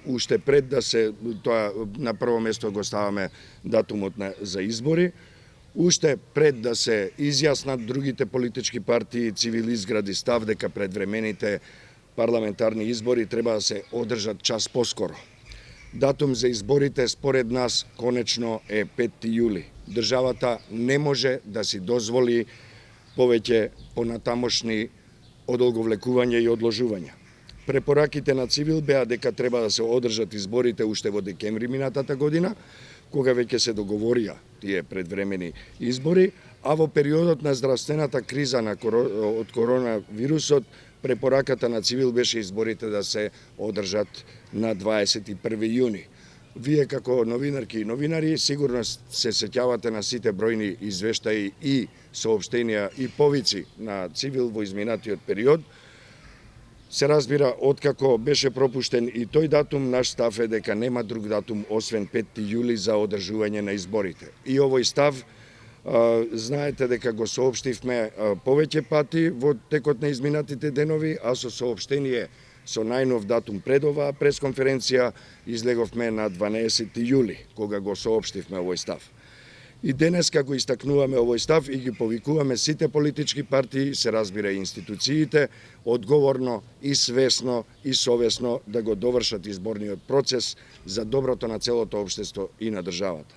уште пред да се тоа на прво место го ставаме датумот за избори, уште пред да се изјаснат другите политички партии, цивил изгради став дека предвремените парламентарни избори треба да се одржат час поскоро. Датум за изборите според нас конечно е 5 јули. Државата не може да си дозволи повеќе понатамошни одолговлекување и одложувања. Препораките на цивил беа дека треба да се одржат изборите уште во декември минатата година, кога веќе се договорија тие предвремени избори, а во периодот на здравствената криза од коронавирусот, препораката на цивил беше изборите да се одржат на 21 јуни. Вие како новинарки и новинари сигурно се сеќавате на сите бројни извештаи и соопштенија и повици на цивил во изминатиот период. Се разбира, откако беше пропуштен и тој датум, наш став е дека нема друг датум освен 5 јули за одржување на изборите. И овој став, знаете дека го соопштивме повеќе пати во текот на изминатите денови, а со соопштение со најнов датум пред оваа пресконференција излеговме на 12 јули, кога го соопштивме овој став. И денеска го истакнуваме овој став и ги повикуваме сите политички партии, се разбира и институциите, одговорно и свесно и совесно да го довршат изборниот процес за доброто на целото општество и на државата.